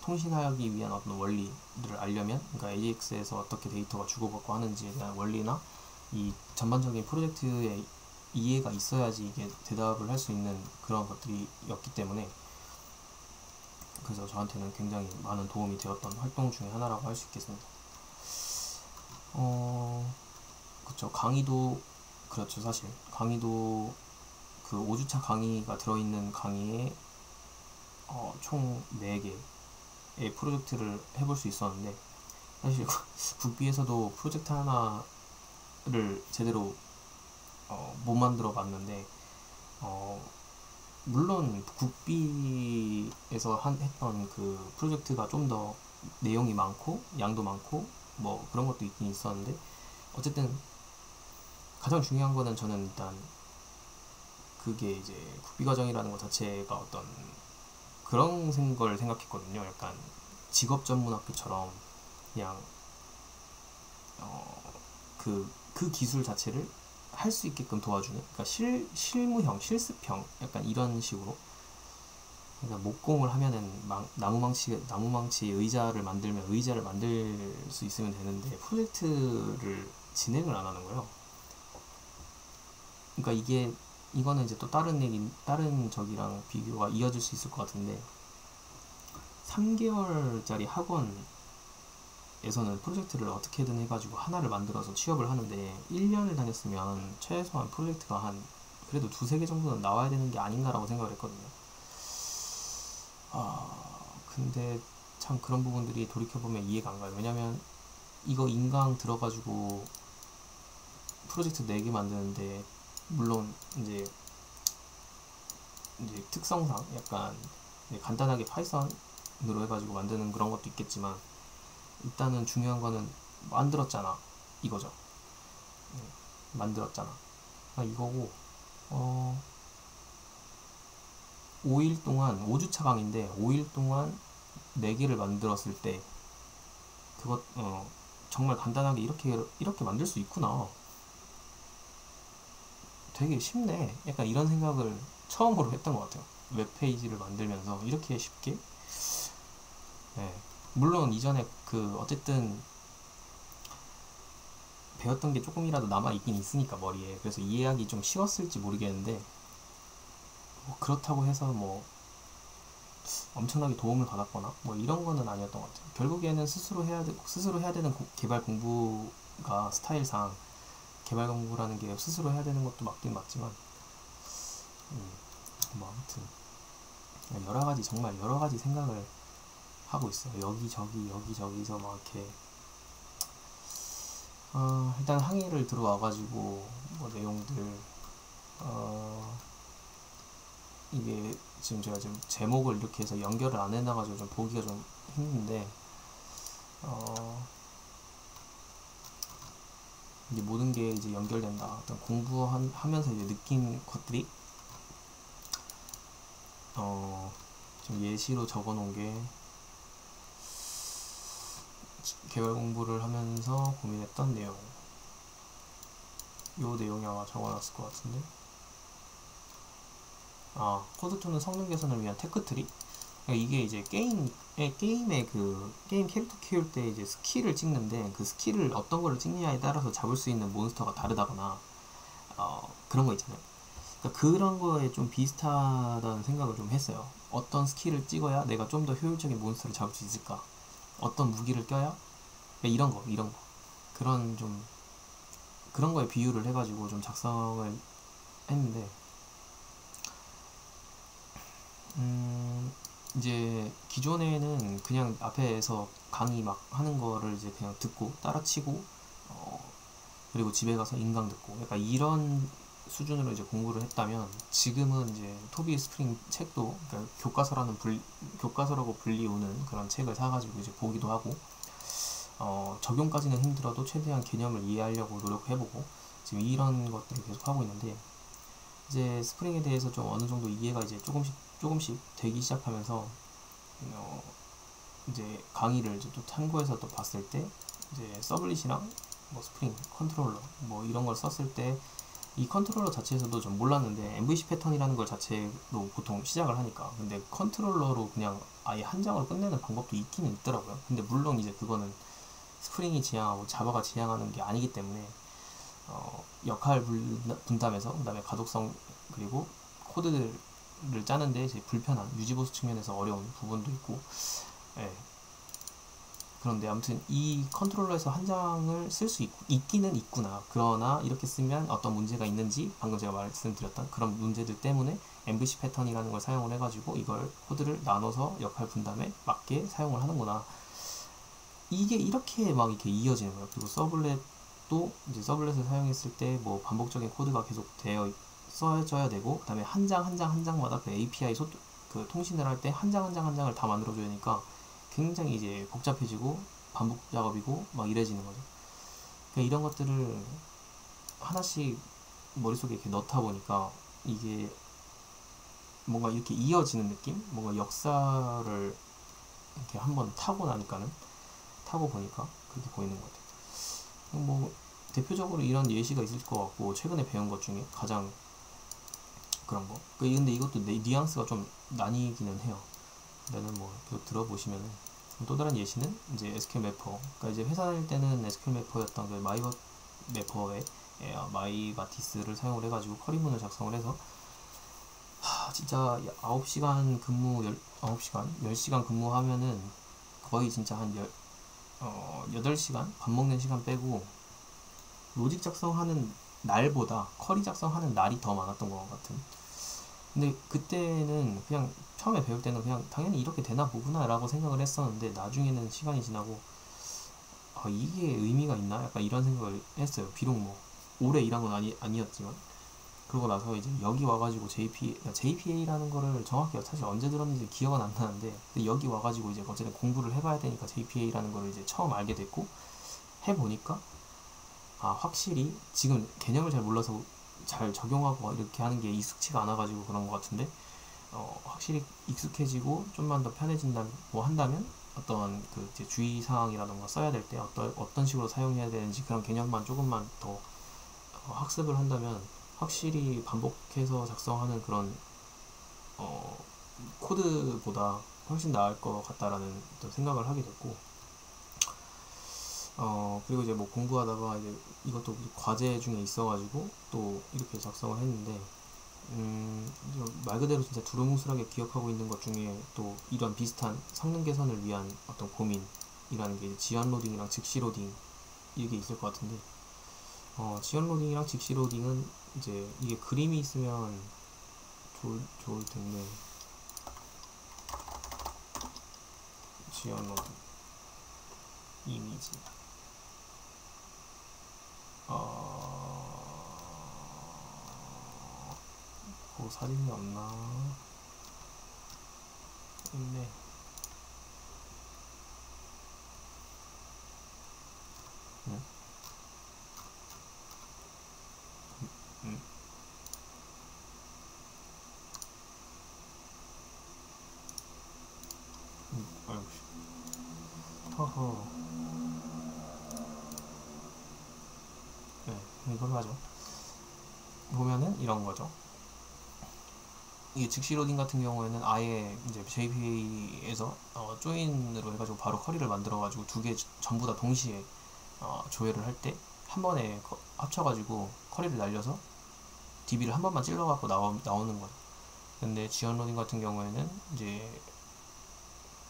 통신하기 위한 어떤 원리를 알려면, 그러니까 AJAX에서 어떻게 데이터가 주고받고 하는지에 대한 원리나 이 전반적인 프로젝트의 이해가 있어야지 이게 대답을 할 수 있는 그런 것들이었기 때문에, 그래서 저한테는 굉장히 많은 도움이 되었던 활동 중에 하나라고 할 수 있겠습니다. 그쵸. 강의도 그렇죠. 사실 강의도 그 5주차 강의가 들어있는 강의에 총 4개의 프로젝트를 해볼 수 있었는데, 사실 국비에서도 프로젝트 하나를 제대로 못 만들어 봤는데, 물론 국비에서 했던 그 프로젝트가 좀 더 내용이 많고 양도 많고 뭐 그런 것도 있긴 있었는데, 어쨌든 가장 중요한 거는 저는 일단 그게 이제 국비과정이라는 것 자체가 어떤 그런 걸 생각했거든요. 약간 직업 전문 학교처럼 그냥 그 기술 자체를 할 수 있게끔 도와주는, 그러니까 실무형, 실습형 약간 이런 식으로. 그러니까 목공을 하면은 나무망치 의자를 만들면 의자를 만들 수 있으면 되는데 프로젝트를 진행을 안 하는 거예요. 그러니까 이거는 이제 또 다른 적이랑 비교가 이어질 수 있을 것 같은데, 3개월짜리 학원에서는 프로젝트를 어떻게든 해가지고 하나를 만들어서 취업을 하는데, 1년을 다녔으면 최소한 프로젝트가 한 그래도 2-3개 정도는 나와야 되는 게 아닌가라고 생각을 했거든요. 근데 참 그런 부분들이 돌이켜보면 이해가 안 가요. 왜냐면 이거 인강 들어가지고 프로젝트 4개 만드는데, 물론 이제 특성상 약간 간단하게 파이썬으로 해가지고 만드는 그런 것도 있겠지만, 일단은 중요한 거는 만들었잖아 이거죠. 만들었잖아 이거고, 5일 동안 5주차 강의인데 5일 동안 4개를 만들었을 때 그것 정말 간단하게 이렇게 만들 수 있구나, 되게 쉽네, 약간 이런 생각을 처음으로 했던 것 같아요. 웹페이지를 만들면서 이렇게 쉽게. 네. 물론 이전에 어쨌든 배웠던 게 조금이라도 남아있긴 있으니까 머리에, 그래서 이해하기 좀 쉬웠을지 모르겠는데, 뭐 그렇다고 해서 뭐 엄청나게 도움을 받았거나 뭐 이런 거는 아니었던 것 같아요. 결국에는 스스로 해야 되는 개발 공부가, 스타일상 개발 공부라는 게 스스로 해야 되는 것도 맞긴 맞지만, 뭐 아무튼 정말 여러 가지 생각을 하고 있어요. 여기저기서 막 이렇게. 일단 항해를 들어와가지고 뭐 내용들, 이게 지금 제가 제목을 이렇게 해서 연결을 안 해놔가지고 좀 보기가 좀 힘든데, 이제 모든 게 이제 연결된다. 어떤 공부하면서 이제 느낀 것들이, 좀 예시로 적어 놓은 게, 개발 공부를 하면서 고민했던 내용, 요 내용이 아마 적어놨을 것 같은데, 코드2는 성능 개선을 위한 테크트리. 그러니까 이게 이제 게임의 게임 캐릭터 키울 때 이제 스킬을 찍는데, 그 스킬을 어떤 거를 찍느냐에 따라서 잡을 수 있는 몬스터가 다르다거나 그런 거 있잖아요. 그러니까 그런 거에 좀 비슷하다는 생각을 좀 했어요. 어떤 스킬을 찍어야 내가 좀 더 효율적인 몬스터를 잡을 수 있을까? 어떤 무기를 껴야? 이런 거 그런 거에 비유를 해가지고 좀 작성을 했는데, 이제 기존에는 그냥 앞에서 강의 막 하는 거를 이제 그냥 듣고 따라치고, 그리고 집에 가서 인강 듣고 약간 이런 수준으로 이제 공부를 했다면, 지금은 이제 토비 스프링 책도, 그러니까 교과서라고 불리우는 그런 책을 사가지고 이제 보기도 하고, 적용까지는 힘들어도 최대한 개념을 이해하려고 노력해보고, 지금 이런 것들을 계속 하고 있는데, 이제 스프링에 대해서 좀 어느 정도 이해가 이제 조금씩 되기 시작하면서 이제 강의를 이제 또 참고해서 또 봤을 때, 이제 서블릿이랑 뭐 스프링 컨트롤러 뭐 이런 걸 썼을 때 이 컨트롤러 자체에서도 좀 몰랐는데 MVC 패턴이라는 걸 자체로 보통 시작을 하니까, 근데 컨트롤러로 그냥 아예 한 장으로 끝내는 방법도 있기는 있더라고요. 근데 물론 이제 그거는 스프링이 지향하고 자바가 지향하는 게 아니기 때문에 역할 분담에서, 그 다음에 가독성, 그리고 코드를 짜는데 이제 불편한 유지보수 측면에서 어려운 부분도 있고, 예. 그런데 아무튼 이 컨트롤러에서 한 장을 쓸 수 있기는 있구나. 그러나 이렇게 쓰면 어떤 문제가 있는지, 방금 제가 말씀드렸던 그런 문제들 때문에 MVC 패턴이라는 걸 사용을 해가지고 이걸 코드를 나눠서 역할 분담에 맞게 사용을 하는구나. 이게 이렇게 막 이렇게 이어지는 거예요. 그리고 서블렛도 이제 서블렛을 사용했을 때 뭐 반복적인 코드가 계속 써져야 되고, 그 다음에 한 장마다 그 API 그 통신을 할 때 한 장을 다 만들어줘야 하니까 굉장히 이제 복잡해지고 반복 작업이고 막 이래지는 거죠. 그러니까 이런 것들을 하나씩 머릿속에 이렇게 넣다 보니까 이게 뭔가 이렇게 이어지는 느낌? 뭔가 역사를 이렇게 한번 타고 보니까 그렇게 보이는 것 같아요. 뭐 대표적으로 이런 예시가 있을 것 같고, 최근에 배운 것 중에 가장 그런 거. 근데 이것도 뉘앙스가 좀 나뉘기는 해요. 일단은 뭐 계속 들어보시면은, 또 다른 예시는 이제 SQL 매퍼. 그러니까 이제 회사 다닐 때는 SQL 매퍼였던 그 매퍼의 마이바티스를 사용을 해가지고 쿼리문을 작성을 해서, 진짜 9시간 10시간 근무하면은 거의 진짜 한 8시간? 밥 먹는 시간 빼고 로직 작성하는 날보다 쿼리 작성하는 날이 더 많았던 것 같은. 근데 그때는 그냥 처음에 배울 때는 그냥 당연히 이렇게 되나 보구나 라고 생각을 했었는데, 나중에는 시간이 지나고 이게 의미가 있나? 약간 이런 생각을 했어요. 비록 뭐 오래 일한 건 아니었지만. 그러고 나서 이제 여기 와가지고 JPA라는 거를 정확히 사실 언제 들었는지 기억은 안 나는데, 근데 여기 와가지고 이제 어쨌든 공부를 해봐야 되니까 JPA라는 거를 이제 처음 알게 됐고, 해보니까 확실히 지금 개념을 잘 몰라서 잘 적용하고 이렇게 하는 게 익숙치가 않아가지고 그런 것 같은데, 확실히 익숙해지고 좀만 더 편해진다면, 뭐 한다면 어떤 그 이제 주의사항이라던가 써야 될 때 어떤 식으로 사용해야 되는지 그런 개념만 조금만 더 학습을 한다면 확실히 반복해서 작성하는 그런 코드보다 훨씬 나을 것 같다라는 어떤 생각을 하게 됐고, 그리고 이제 뭐 공부하다가 이제 이것도 과제 중에 있어가지고 또 이렇게 작성을 했는데, 말 그대로 진짜 두루뭉술하게 기억하고 있는 것 중에 또 이런 비슷한 성능 개선을 위한 어떤 고민이라는 게 지연 로딩이랑 즉시 로딩, 이게 있을 것 같은데, 지연 로딩이랑 즉시 로딩은 이제 이게 그림이 있으면 좋을 텐데, 지연 로딩 이미지 그 사진이 없나? 있네. 응? 응? 아이고, 허허. 네, 이걸로 하죠. 보면은 이런 거죠. 이게 즉시 로딩 같은 경우에는 아예 이제 JPA에서 조인으로 해가지고 바로 쿼리를 만들어가지고 두 개 전부 다 동시에 조회를 할 때 한 번에 합쳐가지고 쿼리를 날려서 DB를 한 번만 찔러갖고 나오는 거예요. 근데 지연 로딩 같은 경우에는 이제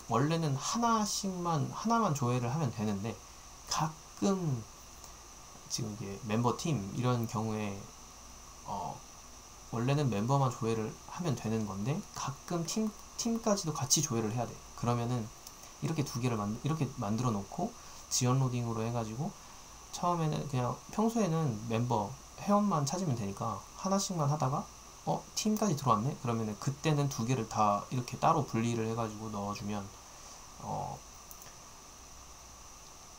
원래는 하나만 조회를 하면 되는데, 가끔 지금 이게 멤버 팀 이런 경우에 원래는 멤버만 조회를 하면 되는 건데 가끔 팀까지도 같이 조회를 해야 돼. 그러면은 이렇게 두 개를 이렇게 만들어 놓고 지연 로딩으로 해가지고, 처음에는 그냥 평소에는 멤버 회원만 찾으면 되니까 하나씩만 하다가 팀까지 들어왔네? 그러면은 그때는 두 개를 다 이렇게 따로 분리를 해가지고 넣어주면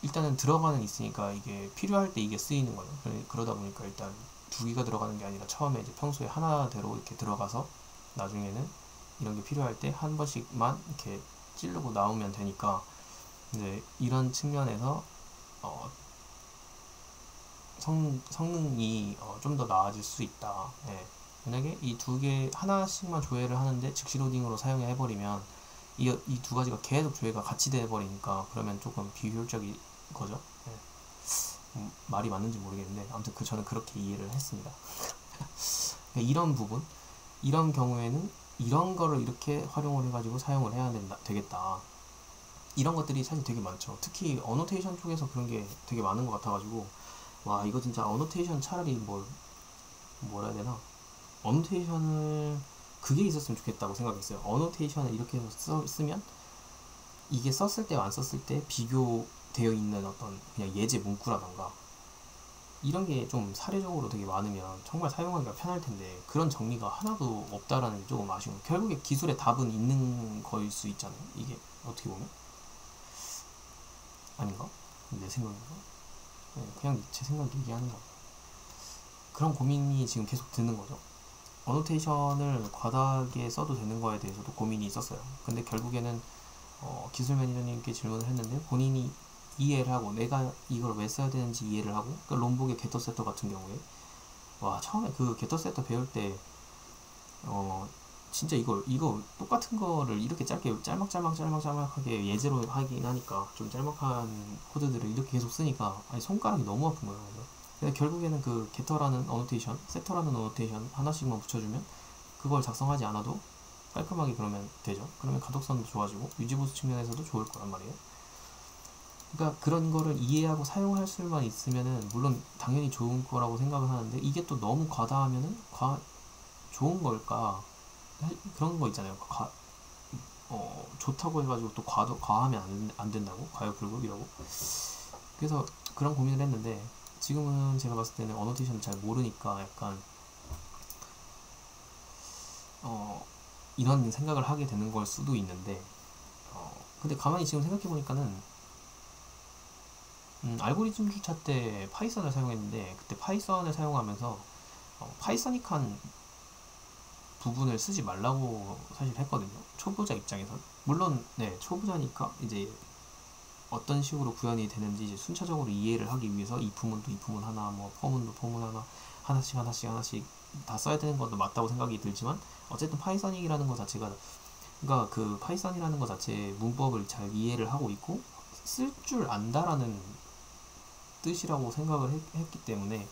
일단은 들어가는 있으니까 이게 필요할 때 이게 쓰이는 거예요. 그러다 보니까 일단 두 개가 들어가는 게 아니라 처음에 이제 평소에 하나대로 이렇게 들어가서 나중에는 이런 게 필요할 때 한 번씩만 이렇게 찌르고 나오면 되니까 이제 이런 측면에서 성능이 좀 더 나아질 수 있다. 예. 만약에 이 두 개 하나씩만 조회를 하는데 즉시 로딩으로 사용해 해버리면 이 두 가지가 계속 조회가 같이 돼 버리니까 그러면 조금 비효율적인 거죠. 예. 말이 맞는지 모르겠는데 아무튼 저는 그렇게 이해를 했습니다. 이런 부분, 이런 경우에는 이런 거를 이렇게 활용을 해가지고 사용을 해야 되겠다. 이런 것들이 사실 되게 많죠. 특히 어노테이션 쪽에서 그런 게 되게 많은 것 같아가지고 와 이거 진짜 어노테이션 차라리 뭐라 해야 되나, 어노테이션을 그게 있었으면 좋겠다고 생각했어요. 어노테이션을 이렇게 해서 쓰면 이게 썼을 때와 안 썼을 때 비교되어 있는 어떤 그냥 예제 문구라던가 이런 게 좀 사례적으로 되게 많으면 정말 사용하기가 편할 텐데 그런 정리가 하나도 없다라는 게 조금 아쉬운. 결국에 기술의 답은 있는 거일 수 있잖아요. 이게 어떻게 보면 아닌가? 내 생각인가? 네, 그냥 제 생각 얘기하는 거. 그런 고민이 지금 계속 드는 거죠. 어노테이션을 과다하게 써도 되는 거에 대해서도 고민이 있었어요. 근데 결국에는 기술 매니저님께 질문을 했는데 본인이 이해를 하고 내가 이걸 왜 써야 되는지 이해를 하고, 그러니까 롬북의 게터 세터 같은 경우에 와 처음에 그 게터 세터 배울 때 진짜 이거 똑같은 거를 이렇게 짧게 짤막하게 예제로 하긴 하니까 좀 짤막한 코드들을 이렇게 계속 쓰니까 아니 손가락이 너무 아픈 거예요. 근데 결국에는 그 게터라는 어노테이션, 세터라는 어노테이션 하나씩만 붙여주면 그걸 작성하지 않아도 깔끔하게 그러면 되죠. 그러면 가독성도 좋아지고 유지보수 측면에서도 좋을 거란 말이에요. 그러니까 그런 거를 이해하고 사용할 수만 있으면은 물론 당연히 좋은 거라고 생각을 하는데 이게 또 너무 과다하면은 좋은 걸까? 그런 거 있잖아요. 좋다고 해가지고 또 과하면 안 된다고? 과요불급이라고? 그래서 그런 고민을 했는데 지금은 제가 봤을 때는 어노테이션을 잘 모르니까 약간 이런 생각을 하게 되는 걸 수도 있는데 근데 가만히 지금 생각해 보니까는 알고리즘 주차 때 파이썬을 사용했는데 그때 파이썬을 사용하면서 파이서닉한 부분을 쓰지 말라고 사실 했거든요. 초보자 입장에선. 물론 네 초보자니까 이제 어떤 식으로 구현이 되는지 이제 순차적으로 이해를 하기 위해서 이 부문도 이 부문 하나, 뭐 포문도 포문 하나, 하나씩 다 써야 되는 것도 맞다고 생각이 들지만 어쨌든 파이썬이라는 것 자체가, 그러니까 그 파이썬이라는 것 자체의 문법을 잘 이해를 하고 있고 쓸 줄 안다라는 뜻이라고 생각을 했기 때문에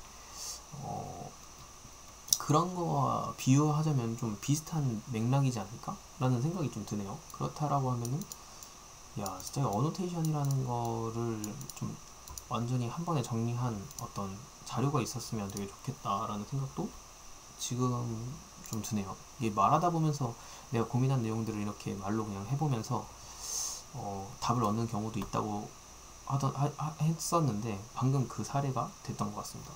그런 거와 비교하자면 좀 비슷한 맥락이지 않을까? 라는 생각이 좀 드네요. 그렇다라고 하면은 야 진짜 어노테이션이라는 거를 좀 완전히 한 번에 정리한 어떤 자료가 있었으면 되게 좋겠다라는 생각도 지금 좀 드네요. 이게 말하다 보면서 내가 고민한 내용들을 이렇게 말로 그냥 해보면서 답을 얻는 경우도 있다고 했었는데 방금 그 사례가 됐던 것 같습니다.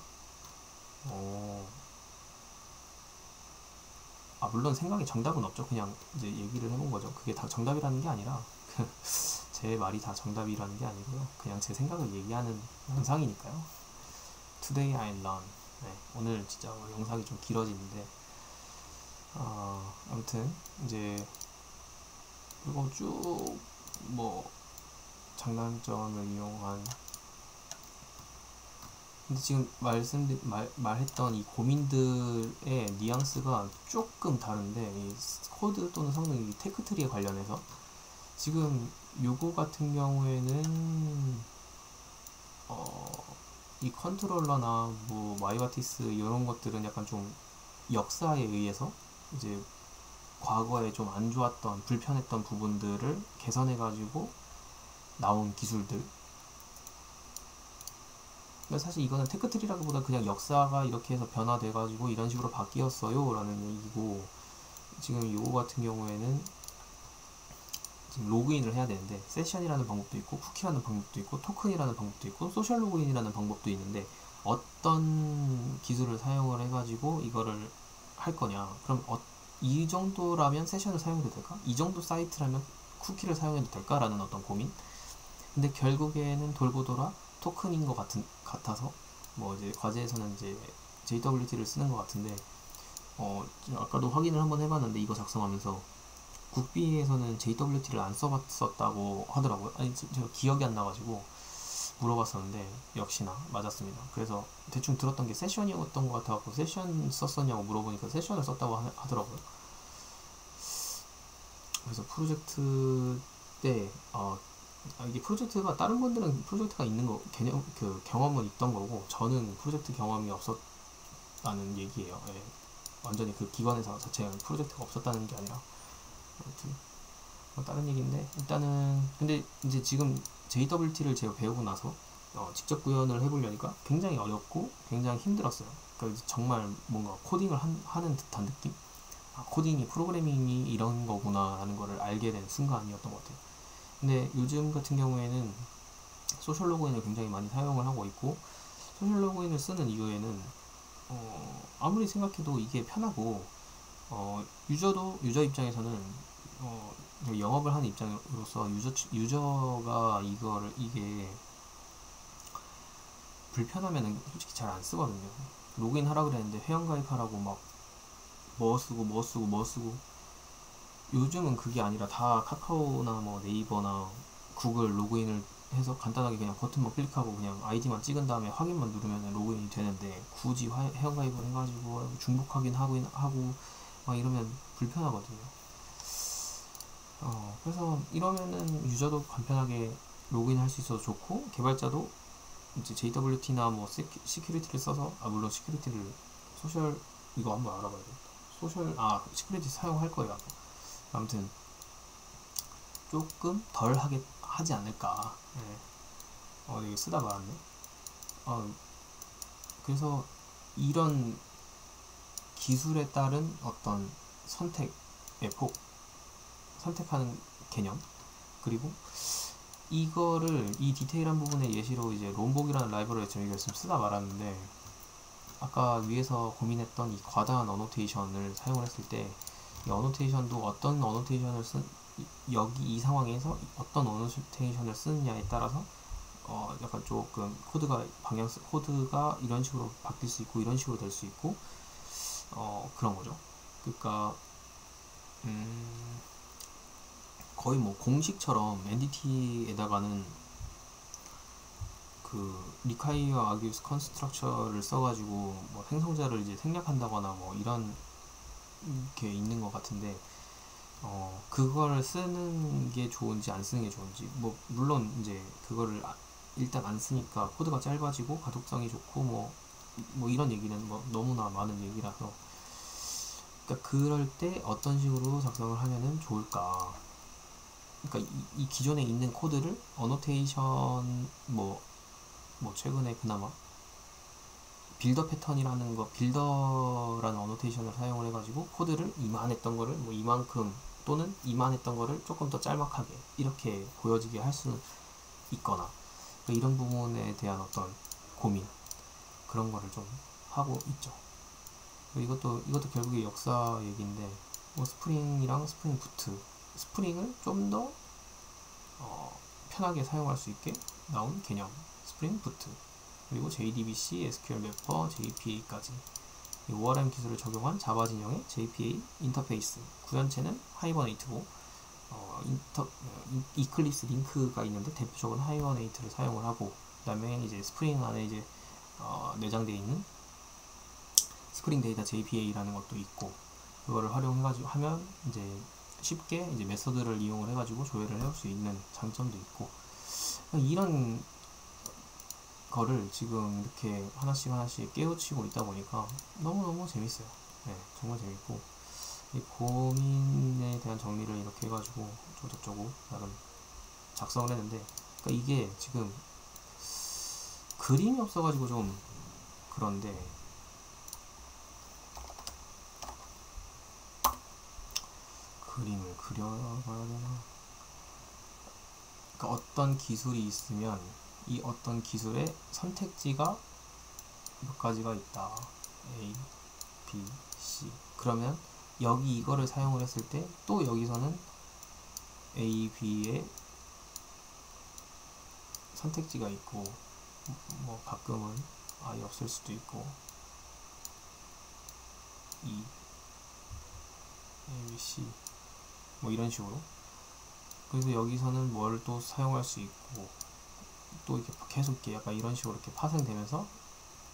물론 생각에 정답은 없죠. 그냥 이제 얘기를 해본 거죠. 그게 다 정답이라는 게 아니라 제 말이 다 정답이라는 게 아니고요. 그냥 제 생각을 얘기하는 영상이니까요. Today I learn. 네, 오늘 진짜 영상이 좀 길어지는데 아무튼 이제 이거 쭉 장단점을 이용한, 근데 지금 말했던 이 고민들의 뉘앙스가 조금 다른데 이 코드 또는 성능, 이 테크트리에 관련해서 지금 요거 같은 경우에는 이 컨트롤러나 마이바티스 이런 것들은 약간 좀 역사에 의해서 이제 과거에 좀 안 좋았던 불편했던 부분들을 개선해 가지고 나온 기술들. 사실 이거는 테크트리라기보다 그냥 역사가 이렇게 해서 변화돼 가지고 이런 식으로 바뀌었어요 라는 얘기고, 지금 요거 같은 경우에는 지금 로그인을 해야 되는데 세션이라는 방법도 있고 쿠키라는 방법도 있고 토큰이라는 방법도 있고 소셜 로그인이라는 방법도 있는데 어떤 기술을 사용을 해가지고 이거를 할 거냐, 그럼 이 정도라면 세션을 사용해도 될까? 이 정도 사이트라면 쿠키를 사용해도 될까? 라는 어떤 고민. 근데 결국에는 돌고 돌아 토큰인 것 같아서 뭐 이제 과제에서는 이제 JWT를 쓰는 것 같은데 아까도 확인을 한번 해봤는데 이거 작성하면서 국비에서는 JWT를 안 써봤었다고 하더라고요. 아니 제가 기억이 안 나가지고 물어봤었는데 역시나 맞았습니다. 그래서 대충 들었던 게 세션이었던 것 같아서 세션 썼었냐고 물어보니까 세션을 썼다고 하더라고요. 그래서 프로젝트 때 이게 프로젝트가 다른 분들은 프로젝트가 있는 거 경험은 있던 거고 저는 프로젝트 경험이 없었다는 얘기예요. 예. 완전히 그 기관에서 자체가 프로젝트가 없었다는 게 아니라 아무튼 다른 얘기인데 일단은 근데 이제 지금 JWT를 제가 배우고 나서 직접 구현을 해보려니까 굉장히 어렵고 굉장히 힘들었어요. 그러니까 정말 뭔가 코딩을 하는 듯한 느낌? 코딩이 프로그래밍이 이런 거구나 라는 거를 알게 된 순간이었던 것 같아요. 근데 요즘 같은 경우에는 소셜 로그인을 굉장히 많이 사용을 하고 있고 소셜 로그인을 쓰는 이유에는 아무리 생각해도 이게 편하고 유저 입장에서는 영업을 하는 입장으로서 유저가 이게 불편하면은 솔직히 잘 안 쓰거든요. 로그인 하라 그랬는데 회원가입하라고 막 뭐 쓰고 요즘은 그게 아니라 다 카카오나 뭐 네이버나 구글 로그인을 해서 간단하게 그냥 버튼만 클릭하고 그냥 아이디만 찍은 다음에 확인만 누르면 로그인이 되는데 굳이 회원가입을 해가지고 중복하긴 하고 막 이러면 불편하거든요. 그래서 이러면은 유저도 간편하게 로그인 할 수 있어서 좋고 개발자도 이제 JWT나 뭐 시큐리티를 써서 물론 시큐리티를 이거 한번 알아봐야 돼. 시큐리티 사용할 거예요. 아무튼 조금 덜 하지 않을까. 네. 이거 쓰다 말았네. 그래서 이런 기술에 따른 어떤 선택의 폭, 선택하는 개념, 그리고 이 디테일한 부분의 예시로 이제 롬복이라는 라이브러리를 제가 있으면 쓰다 말았는데 아까 위에서 고민했던 이 과다한 어노테이션을 사용을 했을 때 이 어노테이션도 어떤 어노테이션을 여기 이 상황에서 어떤 어노테이션을 쓰느냐에 따라서 약간 조금 코드가 이런 식으로 바뀔 수 있고 이런 식으로 될 수 있고 그런 거죠. 그러니까 거의 뭐 공식처럼 NDT에다가는 그 require argues constructor를 써가지고 뭐 행성자를 이제 생략한다거나 뭐 이런 게 있는 것 같은데 그걸 쓰는 게 좋은지 안 쓰는 게 좋은지 뭐 물론 이제 그거를 일단 안 쓰니까 코드가 짧아지고 가독성이 좋고 뭐 이런 얘기는 뭐 너무나 많은 얘기라서 그러니까 그럴 때 어떤 식으로 작성을 하면은 좋을까. 그러니까 이 기존에 있는 코드를 어노테이션 뭐 최근에 그나마 빌더 패턴이라는 빌더라는 어노테이션을 사용을 해가지고 코드를 이만했던 거를 뭐 이만큼 또는 이만했던 거를 조금 더 짤막하게 이렇게 보여지게 할 수는 있거나 이런 부분에 대한 어떤 고민 그런 거를 좀 하고 있죠. 이것도 결국에 역사 얘기인데 뭐 스프링이랑 스프링 부트 스프링을 좀 더 편하게 사용할 수 있게 나온 개념 스프링 부트 그리고 JDBC, SQL 래퍼, JPA까지 ORM 기술을 적용한 자바 진영의 JPA 인터페이스 구현체는 하이버네이트고 이클립스 링크가 있는데 대표적으로 하이버네이트를 사용을 하고 그 다음에 이제 스프링 안에 이제 내장되어 있는 스프링 데이터 JPA라는 것도 있고 그거를 활용해가지고 하면 이제 쉽게 이제 메서드를 이용을 해가지고 조회를 해올 수 있는 장점도 있고 이런 거를 지금 이렇게 하나씩 깨우치고 있다 보니까 너무너무 재밌어요. 네, 정말 재밌고 이 고민에 대한 정리를 이렇게 해가지고 저쩌고 나름 작성을 했는데 그러니까 이게 지금 그림이 없어가지고 좀 그런데 그림을 그려봐야 되나? 그러니까 어떤 기술이 있으면 이 어떤 기술의 선택지가 몇 가지가 있다. A, B, C. 그러면 여기 이거를 사용을 했을 때 또 여기서는 A, B의 선택지가 있고 뭐 가끔은 아예 없을 수도 있고 E, A, B, C 뭐 이런 식으로. 그래서 여기서는 뭘 또 사용할 수 있고 또 이렇게 계속 이렇게 약간 이런 식으로 이렇게 파생되면서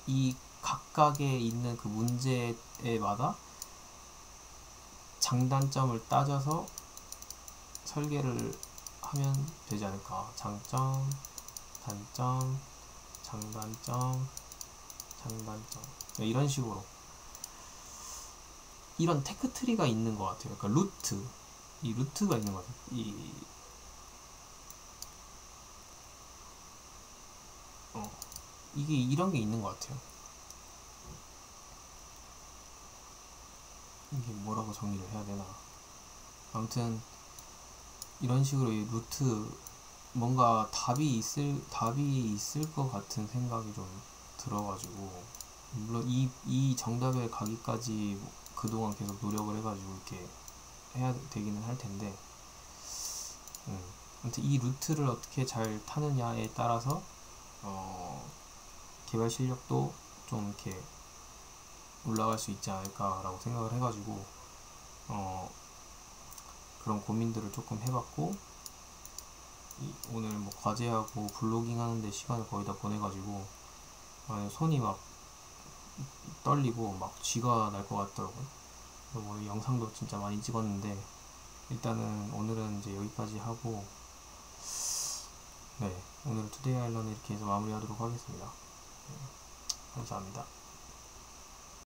이 각각에 있는 그 문제에마다 장단점을 따져서 설계를 하면 되지 않을까. 장점, 단점, 장단점, 장단점 이런 식으로 이런 테크트리가 있는 것 같아요. 그러니까 루트, 이 루트가 있는 것 같아요. 이게 이런 게 있는 것 같아요. 이게 뭐라고 정리를 해야 되나. 아무튼 이런 식으로 이 루트 뭔가 답이 있을 것 같은 생각이 좀 들어가지고 물론 이 정답에 가기까지 그동안 계속 노력을 해가지고 이렇게 해야 되기는 할 텐데 아무튼 이 루트를 어떻게 잘 타느냐에 따라서 개발 실력도 좀 이렇게 올라갈 수 있지 않을까라고 생각을 해가지고 그런 고민들을 조금 해봤고 오늘 뭐 과제하고 블로깅 하는데 시간을 거의 다 보내가지고 손이 막 떨리고 막 쥐가 날 것 같더라고요. 뭐 영상도 진짜 많이 찍었는데 일단은 오늘은 이제 여기까지 하고 네 오늘은 투데이 아일랜드 이렇게 해서 마무리하도록 하겠습니다. 감사합니다.